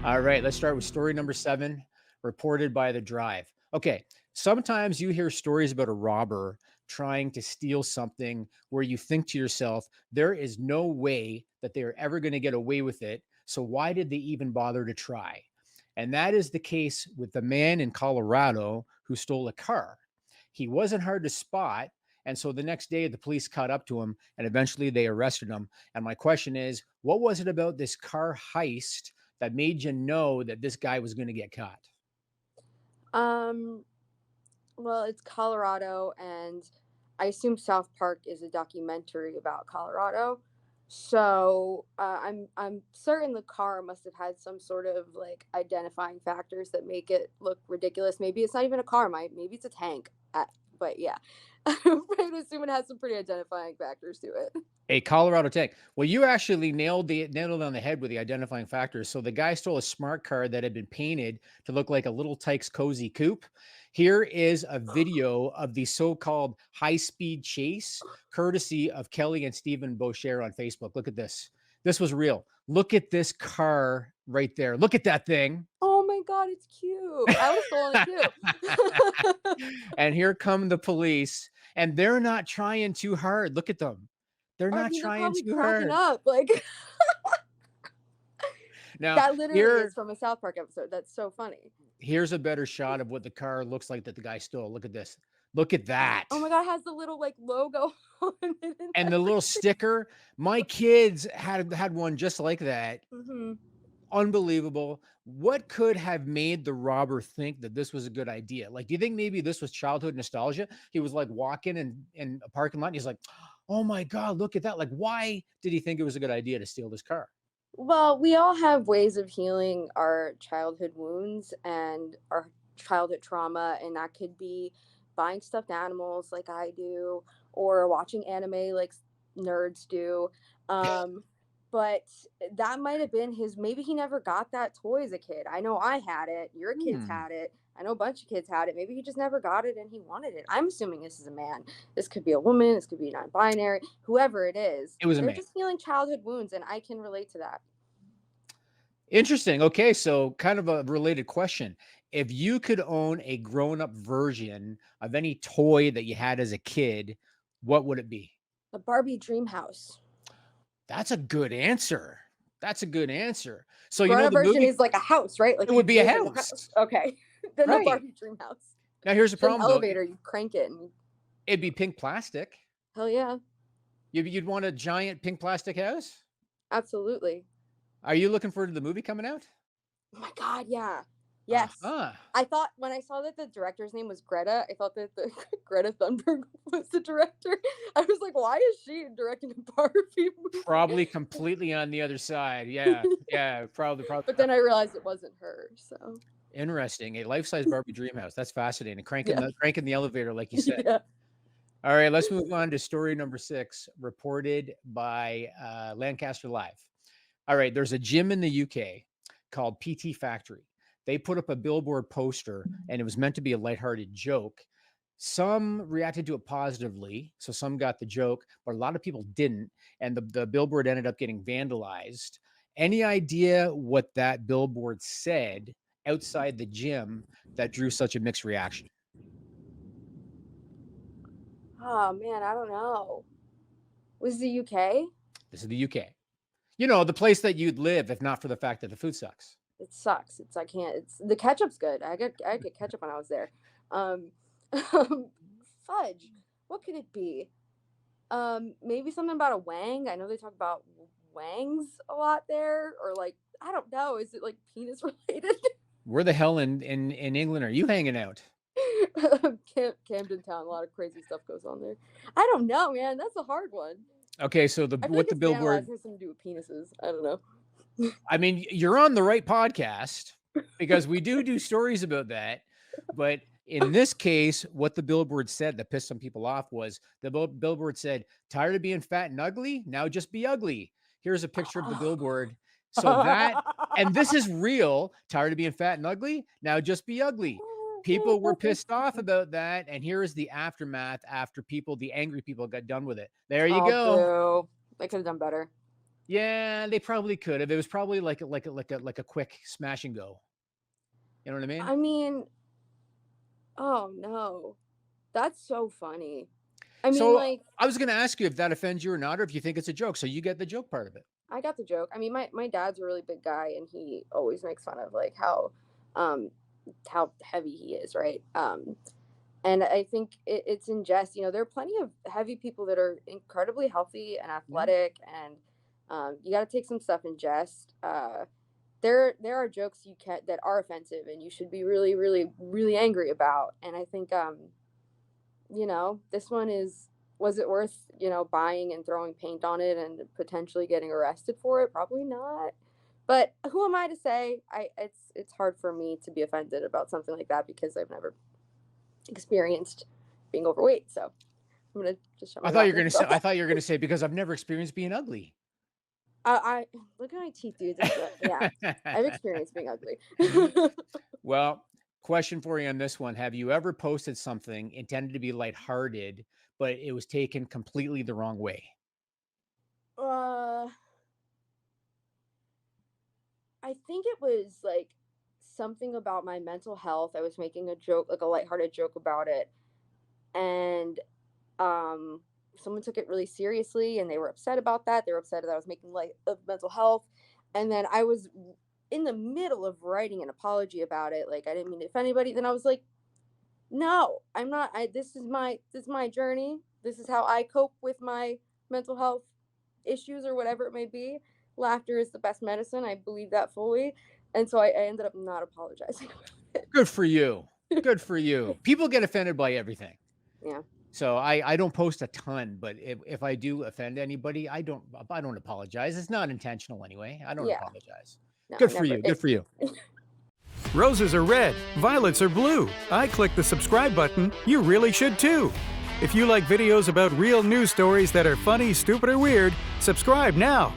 All right, let's start with story number 7, reported by The Drive. Okay, sometimes you hear stories about a robber trying to steal something where you think to yourself, there is no way that they are ever going to get away with it. So why did they even bother to try? And that is the case with the man in Colorado who stole a car. He wasn't hard to spot. And so the next day, the police caught up to him and eventually they arrested him. And my question is, what was it about this car heist that made you know that this guy was going to get caught? Um, well, it's Colorado, and I assume South Park is a documentary about Colorado. So I'm certain the car must have had some sort of like identifying factors that make it look ridiculous. Maybe it's not even a car, maybe it's a tank. But yeah, I would assume it has some pretty identifying factors to it. A Colorado tank. Well, you actually nailed it on the head with the identifying factors. So the guy stole a smart car that had been painted to look like a little Tykes cozy coupe. Here is a video of the so-called high-speed chase, courtesy of Kelly and Stephen Boucher on Facebook. Look at this. This was real. Look at this car right there. Look at that thing. Oh my god, it's cute. I would have stolen it too. And here come the police, and they're not trying too hard. Look at them. They're I not mean, they're trying probably too cracking hard. up. Like Now, that literally is here from a South Park episode. That's so funny. here's a better shot of what the car looks like that the guy stole. Look at this. Look at that. Oh my god, it has the little like logo on it and And the little everything. sticker. My kids had one just like that. Mhm. Unbelievable. What could have made the robber think that this was a good idea? Like, do you think maybe this was childhood nostalgia? He was like walking in a parking lot and he's like, oh my God, look at that. Like, why did he think it was a good idea to steal this car? Well, we all have ways of healing our childhood wounds and our childhood trauma, and that could be buying stuffed animals like I do, or watching anime like nerds do. Um, but that might have been his. Maybe he never got that toy as a kid. I know I had it. Your kids Hmm. had it. I know a bunch of kids had it. Maybe he just never got it and he wanted it. I'm assuming this is a man. This could be a woman. This could be non-binary. Whoever it is, It was a they're man. just healing childhood wounds, and I can relate to that. Interesting. Okay, so kind of a related question. If you could own a grown-up version of any toy that you had as a kid, what would it be? A Barbie dream house. That's a good answer. That's a good answer. So, The you know grown-up the version movie is like a house, right? it Like would you be a live in the house. house, Okay. Then the right. Barbie dream house. Now here's the It's an problem though, elevator, you crank it and it'd be pink plastic. hell yeah. You'd want a giant pink plastic house? Absolutely. Are you looking forward to the movie coming out? Oh my god, yeah. Yes. Uh-huh. I thought when I saw that the director's name was Greta, I thought that the Greta Thunberg was the director. I was like, why is she directing a Barbie movie? Probably completely on the other side. Yeah, yeah, probably. But then I realized it wasn't her. So Interesting. A life-size Barbie dream house. That's fascinating. Cranking yeah. the elevator like you said. Yeah. All right, let's move on to story number 6, reported by Lancaster Live. All right, there's a gym in the UK called PT Factory. They put up a billboard poster and it was meant to be a lighthearted joke. Some reacted to it positively, so some got the joke, but a lot of people didn't. And the billboard ended up getting vandalized. Any idea what that billboard said outside the gym that drew such a mixed reaction? Oh man, I don't know. Was the UK? This is the UK. You know, the place that you'd live if not for the fact that the food sucks. It sucks. It's I can't. It's the ketchup's good. I get ketchup when I was there. Um, fudge. What could it be? Maybe something about a wang. I know they talk about wangs a lot there, or like I don't know. Is it like penis related? Where the hell in England are you hanging out? Camden Town. A lot of crazy stuff goes on there. I don't know, man. That's a hard one. Okay, so the I feel like what the it's vandalized billboard has something to do with penises. I don't know. I mean, you're on the right podcast because we do stories about that, but in this case, what the billboard said that pissed some people off was the billboard said, "Tired of being fat and ugly? Now just be ugly." Here's a picture of the billboard. So that and this is real. Tired of being fat and ugly? Now just be ugly. People were pissed off about that, and here is the aftermath after the angry people got done with it. There you Oh, go. boo. They could have done better. Yeah, they probably could have. It was probably like a quick smash and go. You know what I mean? I mean, oh no. That's so funny. I mean, So like, I was going to ask you if that offends you or not, or if you think it's a joke. So you get the joke part of it. I got the joke. I mean, my dad's a really big guy, and he always makes fun of like um how heavy he is, right? And I think it's in jest. You know, there are plenty of heavy people that are incredibly healthy and Yeah. athletic, and you got to take some stuff in jest. There are jokes you can that are offensive, and you should be really, really, really angry about. And I think this one is, was it worth, buying and throwing paint on it and potentially getting arrested for it? Probably not. But who am I to say? It's hard for me to be offended about something like that because I've never experienced being overweight. So I'm gonna just shut I my thought mouth you were going to say, about I that. thought you were going to say, because I've never experienced being ugly. I look at my teeth, dude. Yeah, I've experienced being ugly. Well, question for you on this one. Have you ever posted something intended to be lighthearted, but it was taken completely the wrong way? uh, I think it was like something about my mental health. I was making a joke, like a lighthearted joke about it, and um someone took it really seriously and they were upset about that. They were upset that I was making light of mental health. And then I was in the middle of writing an apology about it. Like I didn't mean to offend anybody. Then I was like, no, I'm not. This is my journey. This is how I cope with my mental health issues or whatever it may be. Laughter is the best medicine. I believe that fully. And so I ended up not apologizing about Good for you. it. Good for you. People get offended by everything. Yeah. So I don't post a ton, but if I do offend anybody, I don't apologize. It's not intentional anyway. I don't Yeah. apologize. No, Good for never. you. Good for you. Roses are red, violets are blue. I click the subscribe button. You really should too. If you like videos about real news stories that are funny, stupid, or weird, subscribe now.